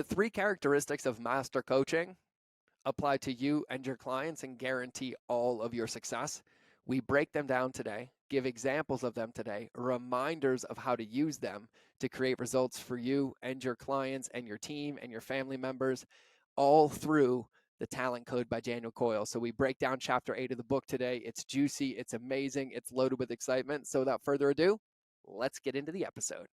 The three characteristics of master coaching apply to you and your clients and guarantee all of your success. We break them down today, give examples of them today, reminders of how to use them to create results for you and your clients and your team and your family members, all through the Talent Code by Daniel Coyle. So we break down chapter 8 of the book today. It's juicy, it's amazing, it's loaded with excitement. So without further ado, let's get into the episode.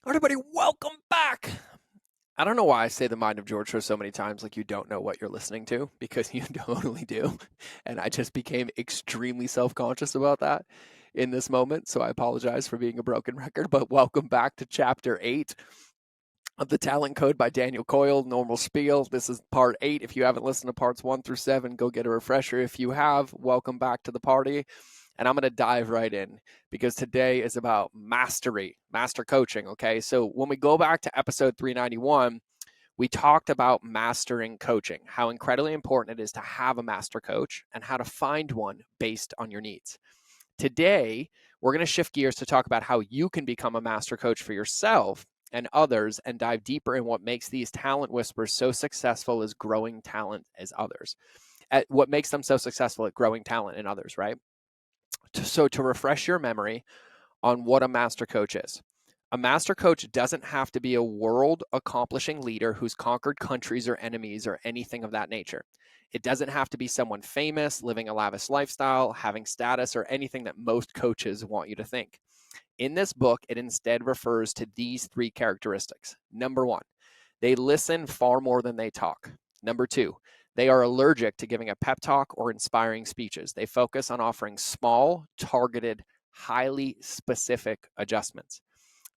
Everybody, welcome back. I don't know why I say the Mind of George show so many times, like you don't know what you're listening to, because you totally do. And I just became extremely self-conscious about that in this moment. So I apologize for being a broken record, but welcome back to chapter 8 of the Talent Code by Daniel Coyle, normal spiel. This is part 8. If you haven't listened to parts 1 through 7, go get a refresher. If you have, welcome back to the party. And I'm going to dive right in because today is about mastery, master coaching. Okay. So when we go back to episode 391, we talked about mastering coaching, how incredibly important it is to have a master coach and how to find one based on your needs. Today, we're going to shift gears to talk about how you can become a master coach for yourself and others and dive deeper in what makes these talent whispers so successful as growing talent as others. At what makes them so successful at growing talent in others, right? So to refresh your memory on what a master coach is. A master coach doesn't have to be a world accomplishing leader who's conquered countries or enemies or anything of that nature. It doesn't have to be someone famous, living a lavish lifestyle, having status, or anything that most coaches want you to think. In this book, it instead refers to these three characteristics. Number 1, they listen far more than they talk. Number 2, they are allergic to giving a pep talk or inspiring speeches. They focus on offering small, targeted, highly specific adjustments.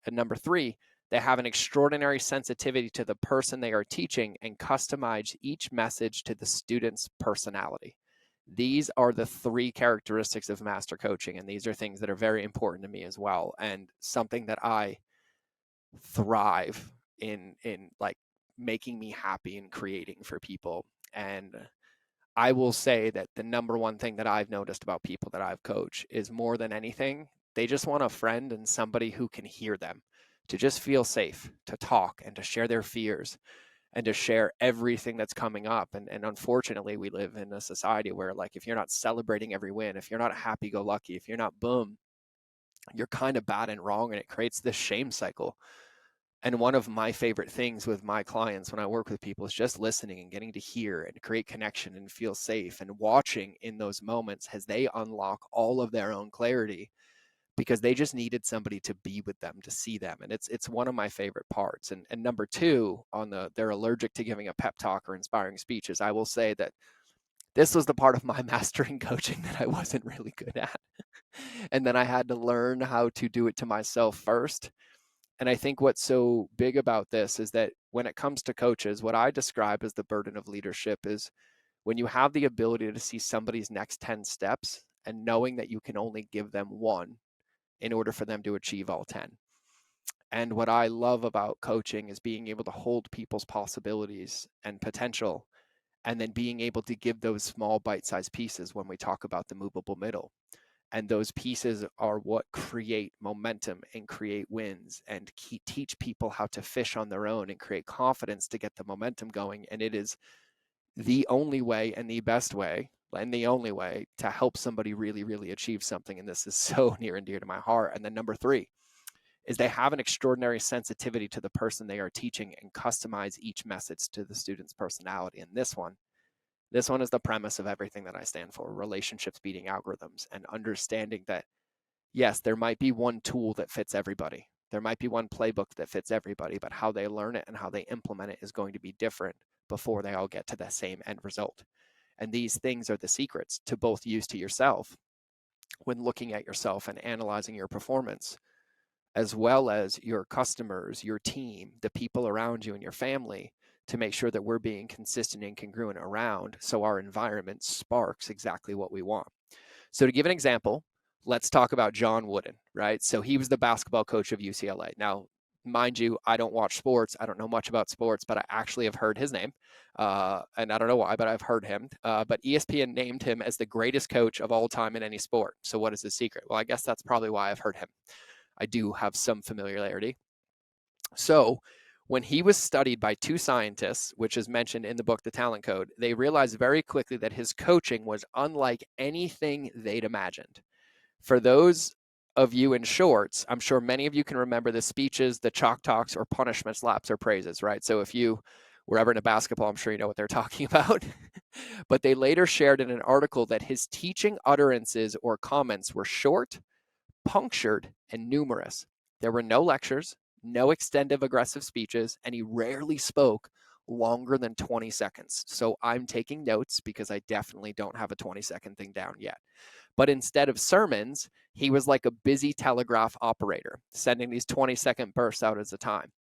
And number 3, they have an extraordinary sensitivity to the person they are teaching and customize each message to the student's personality. These are the 3 characteristics of master coaching, and these are things that are very important to me as well, and something that I thrive in like making me happy and creating for people. And I will say that the number one thing that I've noticed about people that I've coached is more than anything, they just want a friend and somebody who can hear them, to just feel safe, to talk and to share their fears and to share everything that's coming up. And unfortunately, we live in a society where, like, if you're not celebrating every win, if you're not happy-go-lucky, if you're not boom, you're kind of bad and wrong, and it creates this shame cycle. And one of my favorite things with my clients when I work with people is just listening and getting to hear and create connection and feel safe and watching in those moments as they unlock all of their own clarity, because they just needed somebody to be with them, to see them. And it's one of my favorite parts. And number 2, on they're allergic to giving a pep talk or inspiring speeches, I will say that this was the part of my mastering coaching that I wasn't really good at. And then I had to learn how to do it to myself first. And I think what's so big about this is that when it comes to coaches, what I describe as the burden of leadership is when you have the ability to see somebody's next 10 steps and knowing that you can only give them one in order for them to achieve all 10. And what I love about coaching is being able to hold people's possibilities and potential, and then being able to give those small bite-sized pieces when we talk about the movable middle. And those pieces are what create momentum and create wins and teach people how to fish on their own and create confidence to get the momentum going. And it is the only way and the best way and the only way to help somebody really, really achieve something. And this is so near and dear to my heart. And then number 3 is they have an extraordinary sensitivity to the person they are teaching and customize each message to the student's personality. And this one is the premise of everything that I stand for: relationships beating algorithms, and understanding that, yes, there might be one tool that fits everybody. There might be one playbook that fits everybody, but how they learn it and how they implement it is going to be different before they all get to the same end result. And these things are the secrets to both use to yourself when looking at yourself and analyzing your performance, as well as your customers, your team, the people around you and your family, to make sure that we're being consistent and congruent around so our environment sparks exactly what we want. So to give an example, let's talk about John Wooden, right? So he was the basketball coach of UCLA. Now, Mind you, I don't watch sports. I don't know much about sports, but I actually have heard his name. And I don't know why, but I've heard him. But ESPN named him as the greatest coach of all time in any sport. So what is his secret? Well, I guess that's probably why I've heard him. I do have some familiarity. So when he was studied by two scientists, which is mentioned in the book, The Talent Code, they realized very quickly that his coaching was unlike anything they'd imagined. For those of you in shorts, I'm sure many of you can remember the speeches, the chalk talks, or punishment slaps or praises, right? So if you were ever into basketball, I'm sure you know what they're talking about. But they later shared in an article that his teaching utterances or comments were short, punctured, and numerous. There were no lectures, no extended aggressive speeches, and he rarely spoke longer than 20 seconds. So I'm taking notes because I definitely don't have a 20-second thing down yet. But instead of sermons, he was like a busy telegraph operator, sending these 20-second bursts out at a time.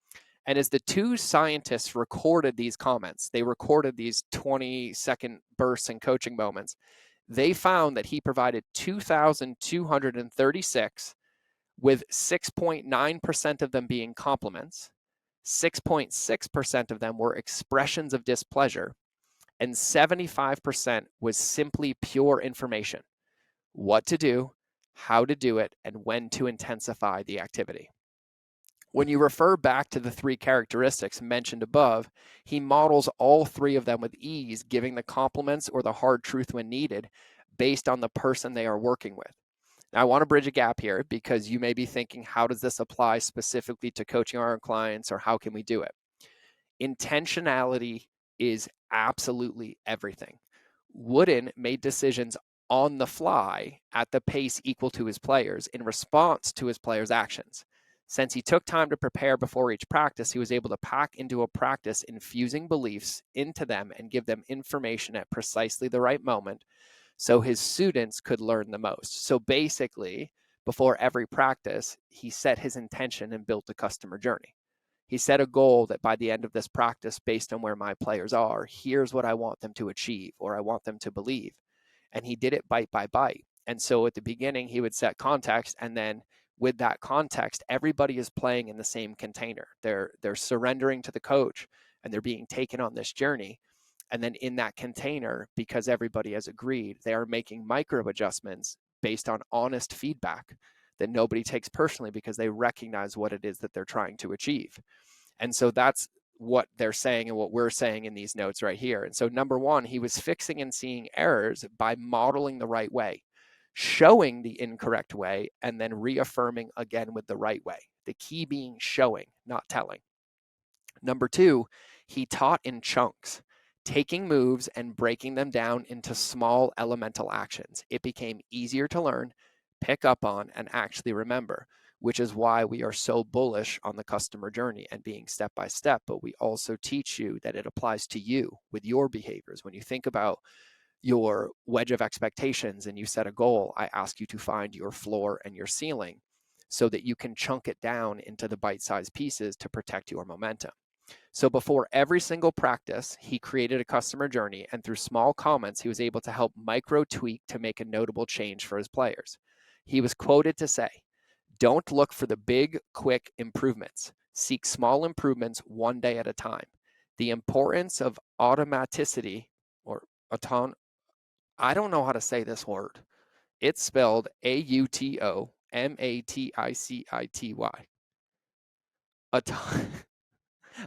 And as the two scientists recorded these comments, they recorded these 20-second bursts and coaching moments. They found that he provided 2,236, with 6.9% of them being compliments, 6.6% of them were expressions of displeasure, and 75% was simply pure information: what to do, how to do it, and when to intensify the activity. When you refer back to the three characteristics mentioned above, he models all three of them with ease, giving the compliments or the hard truth when needed based on the person they are working with. Now, I want to bridge a gap here because you may be thinking, how does this apply specifically to coaching our clients, or how can we do it? Intentionality is absolutely everything. Wooden made decisions on the fly at the pace equal to his players in response to his players' actions. Since he took time to prepare before each practice, he was able to pack into a practice infusing beliefs into them and give them information at precisely the right moment so his students could learn the most. So basically, before every practice, he set his intention and built a customer journey. He set a goal that by the end of this practice, based on where my players are, here's what I want them to achieve, or I want them to believe. And he did it bite by bite. And so at the beginning, he would set context, and then with that context, everybody is playing in the same container. They're surrendering to the coach, and they're being taken on this journey. And then in that container, because everybody has agreed, they are making micro adjustments based on honest feedback that nobody takes personally because they recognize what it is that they're trying to achieve. And so that's what they're saying and what we're saying in these notes right here. And so number one, he was fixing and seeing errors by modeling the right way, showing the incorrect way, and then reaffirming again with the right way. The key being showing, not telling. Number two, he taught in chunks, taking moves and breaking them down into small elemental actions. It became easier to learn, pick up on, and actually remember, which is why we are so bullish on the customer journey and being step by step. But we also teach you that it applies to you with your behaviors. When you think about your wedge of expectations and you set a goal, I ask you to find your floor and your ceiling so that you can chunk it down into the bite-sized pieces to protect your momentum. So before every single practice, he created a customer journey, and through small comments, he was able to help micro tweak to make a notable change for his players. He was quoted to say, "Don't look for the big, quick improvements. Seek small improvements one day at a time. The importance of automaticity or auton I don't know how to say this word. It's spelled AUTOMATICITY. Auto-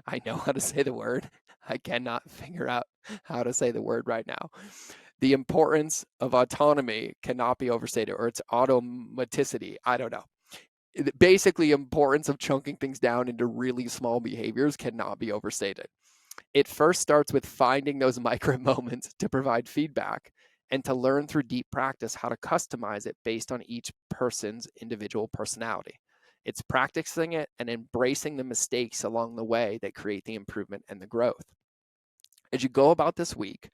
I know how to say the word. I cannot figure out how to say the word right now. The importance of autonomy cannot be overstated, or it's automaticity. I don't know. Basically, importance of chunking things down into really small behaviors cannot be overstated. It first starts with finding those micro moments to provide feedback and to learn through deep practice how to customize it based on each person's individual personality. It's practicing it and embracing the mistakes along the way that create the improvement and the growth. As you go about this week,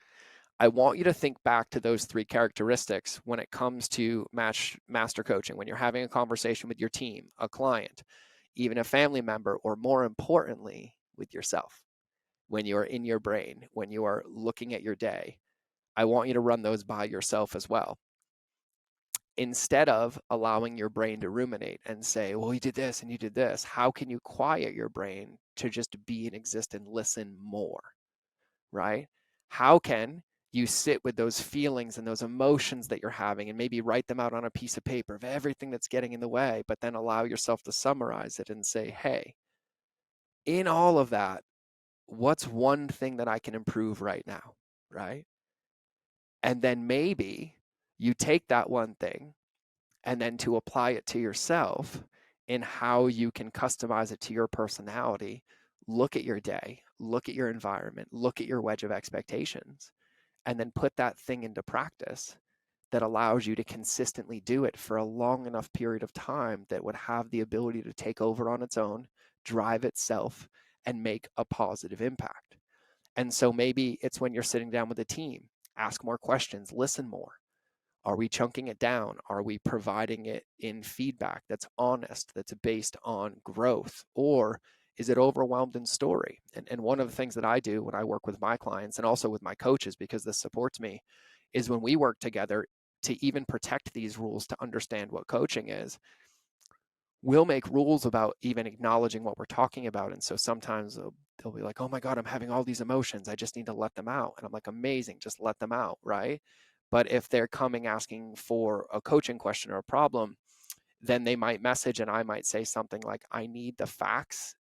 I want you to think back to those three characteristics when it comes to master coaching, when you're having a conversation with your team, a client, even a family member, or more importantly, with yourself. When you're in your brain, when you are looking at your day, I want you to run those by yourself as well. instead of allowing your brain to ruminate and say, well, you did this and you did this, how can you quiet your brain to just be and exist and listen more, right? How can you sit with those feelings and those emotions that you're having and maybe write them out on a piece of paper of everything that's getting in the way, but then allow yourself to summarize it and say, hey, in all of that, what's one thing that I can improve right now, right? And then maybe you take that one thing and then to apply it to yourself in how you can customize it to your personality. Look at your day, look at your environment, look at your wedge of expectations, and then put that thing into practice that allows you to consistently do it for a long enough period of time that would have the ability to take over on its own, drive itself, and make a positive impact. And so maybe it's when you're sitting down with a team, ask more questions, listen more. Are we chunking it down? Are we providing it in feedback that's honest, that's based on growth? Or is it overwhelmed in story? And one of the things that I do when I work with my clients and also with my coaches, because this supports me, is when we work together to even protect these rules to understand what coaching is, we'll make rules about even acknowledging what we're talking about. And so sometimes they'll be like, oh my God, I'm having all these emotions. I just need to let them out. And I'm like, amazing, just let them out, right? But if they're coming asking for a coaching question or a problem, then they might message and I might say something like, I need the facts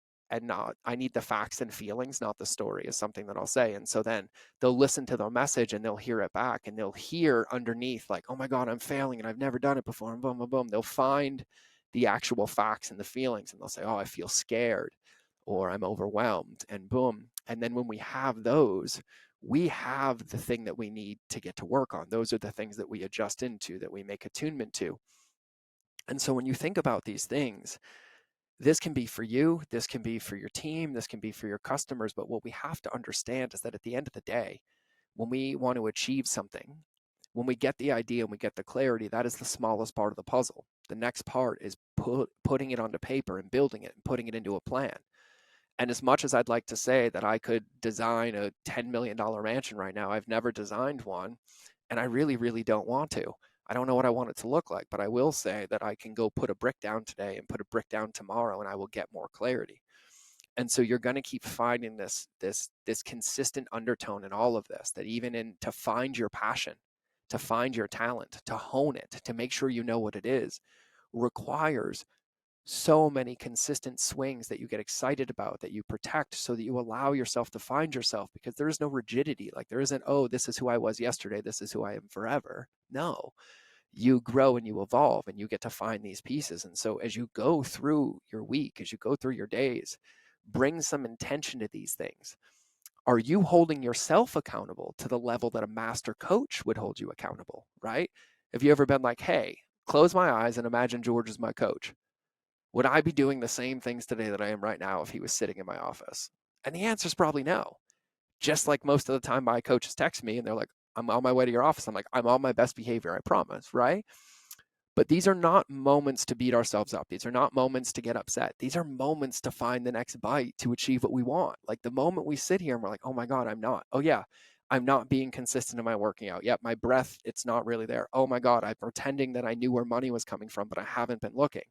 I need the facts and feelings, not the story, is something that I'll say. And so then they'll listen to the message and they'll hear it back and they'll hear underneath like, oh my God, I'm failing and I've never done it before. And boom, boom, boom. They'll find the actual facts and the feelings and they'll say, oh, I feel scared or I'm overwhelmed, and boom. And then when we have those, we have the thing that we need to get to work on. Those are the things that we adjust into, that we make attunement to. And so when you think about these things, this can be for you, this can be for your team, this can be for your customers. But what we have to understand is that at the end of the day, when we want to achieve something, when we get the idea and we get the clarity, that is the smallest part of the puzzle. The next part is putting it onto paper and building it and putting it into a plan. And as much as I'd like to say that I could design a $10 million mansion right now, I've never designed one. And I really, really don't want to. I don't know what I want it to look like, but I will say that I can go put a brick down today and put a brick down tomorrow, and I will get more clarity. And so you're going to keep finding this consistent undertone in all of this, that even in to find your passion, to find your talent, to hone it, to make sure you know what it is, requires so many consistent swings that you get excited about, that you protect, so that you allow yourself to find yourself, because there is no rigidity. Like there isn't, oh, this is who I was yesterday, this is who I am forever. No, you grow and you evolve and you get to find these pieces. And so as you go through your week, as you go through your days, bring some intention to these things. Are you holding yourself accountable to the level that a master coach would hold you accountable, right? Have you ever been like, hey, close my eyes and imagine George is my coach? Would I be doing the same things today that I am right now if he was sitting in my office? And the answer is probably no. Just like most of the time my coaches text me and they're like, I'm on my way to your office. I'm like, I'm on my best behavior, I promise, right? But these are not moments to beat ourselves up. These are not moments to get upset. These are moments to find the next bite to achieve what we want. Like the moment we sit here and we're like, oh my God, I'm not. Oh yeah, I'm not being consistent in my working out. Yep, my breath, it's not really there. Oh my God, I'm pretending that I knew where money was coming from, but I haven't been looking.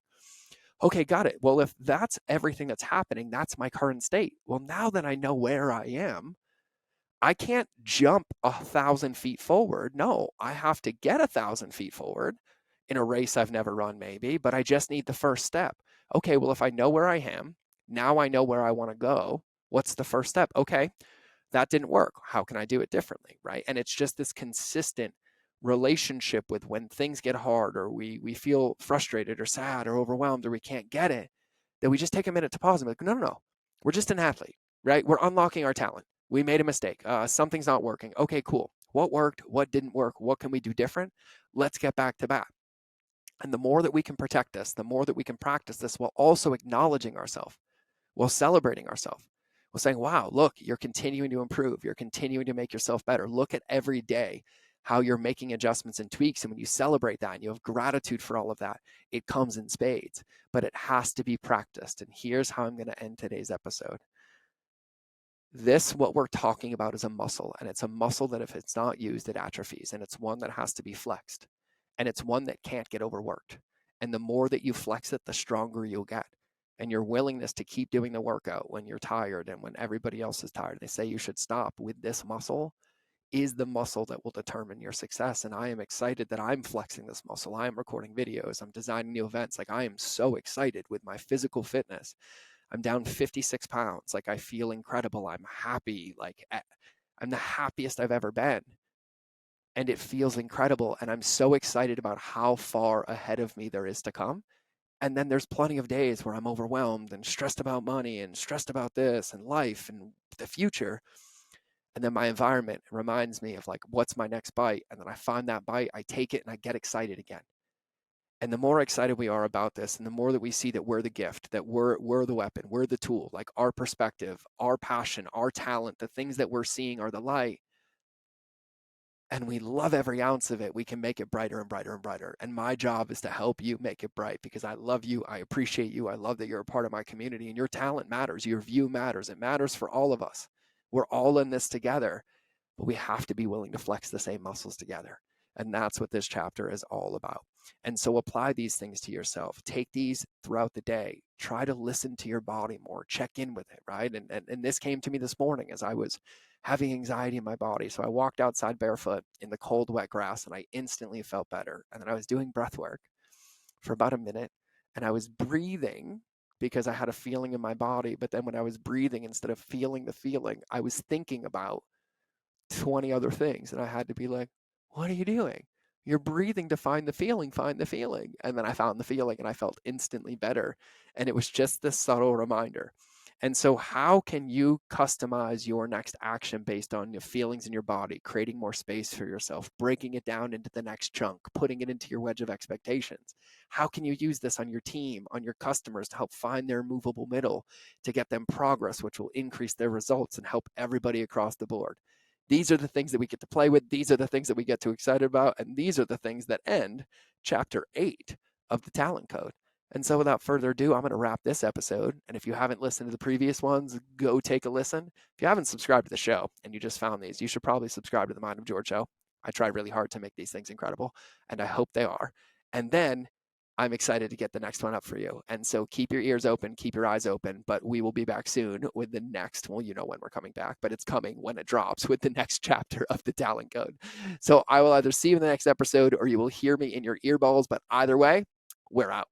Okay, got it. Well, if that's everything that's happening, that's my current state. Well, now that I know where I am, I can't jump 1,000 feet forward. No, I have to get 1,000 feet forward in a race I've never run, maybe, but I just need the first step. Okay, well, if I know where I am, now I know where I want to go. What's the first step? Okay, that didn't work. How can I do it differently? Right. And it's just this consistent relationship with when things get hard or we feel frustrated or sad or overwhelmed or we can't get it, that we just take a minute to pause and be like, no, no, no, we're just an athlete, right? We're unlocking our talent. We made a mistake. Something's not working. Okay, cool. What worked? What didn't work? What can we do different? Let's get back to bat. And the more that we can protect this, the more that we can practice this while also acknowledging ourselves, while celebrating ourselves, while saying, wow, look, you're continuing to improve. You're continuing to make yourself better. Look at every day how you're making adjustments and tweaks. And when you celebrate that and you have gratitude for all of that, it comes in spades, but it has to be practiced. And here's how I'm going to end today's episode. This, what we're talking about, is a muscle, and it's a muscle that if it's not used, it atrophies, and it's one that has to be flexed. And it's one that can't get overworked. And the more that you flex it, the stronger you'll get. And your willingness to keep doing the workout when you're tired and when everybody else is tired, they say you should stop with this muscle, is the muscle that will determine your success. And I am excited that I'm flexing this muscle. I am recording videos. I'm designing new events. Like, I am so excited with my physical fitness. I'm down 56 pounds. Like, I feel incredible. I'm happy. Like, I'm the happiest I've ever been. And it feels incredible. And I'm so excited about how far ahead of me there is to come. And then there's plenty of days where I'm overwhelmed and stressed about money and stressed about this and life and the future. And then my environment reminds me of, like, what's my next bite? And then I find that bite, I take it, and I get excited again. And the more excited we are about this, and the more that we see that we're the gift, that we're the weapon, we're the tool, like our perspective, our passion, our talent, the things that we're seeing are the light, and we love every ounce of it, we can make it brighter and brighter and brighter. And my job is to help you make it bright, because I love you, I appreciate you, I love that you're a part of my community, and your talent matters, your view matters, it matters for all of us. We're all in this together, but we have to be willing to flex the same muscles together. And that's what this chapter is all about. And so apply these things to yourself. Take these throughout the day. Try to listen to your body more. Check in with it, right? And this came to me this morning as I was having anxiety in my body. So I walked outside barefoot in the cold, wet grass, and I instantly felt better. And then I was doing breath work for about a minute, and I was breathing because I had a feeling in my body. But then when I was breathing, instead of feeling the feeling, I was thinking about 20 other things. And I had to be like, what are you doing? You're breathing to find the feeling, find the feeling. And then I found the feeling and I felt instantly better. And it was just this subtle reminder. And so, how can you customize your next action based on your feelings in your body, creating more space for yourself, breaking it down into the next chunk, putting it into your wedge of expectations? How can you use this on your team, on your customers, to help find their movable middle, to get them progress, which will increase their results and help everybody across the board? These are the things that we get to play with. These are the things that we get too excited about. And these are the things that end chapter 8 of the Talent Code. And so, without further ado, I'm going to wrap this episode. And if you haven't listened to the previous ones, go take a listen. If you haven't subscribed to the show and you just found these, you should probably subscribe to the Mind of George show. I try really hard to make these things incredible, and I hope they are. And then I'm excited to get the next one up for you. And so keep your ears open, keep your eyes open, but we will be back soon with the next, well, you know when we're coming back, but it's coming when it drops, with the next chapter of the Talent Code. So I will either see you in the next episode or you will hear me in your earballs, but either way, we're out.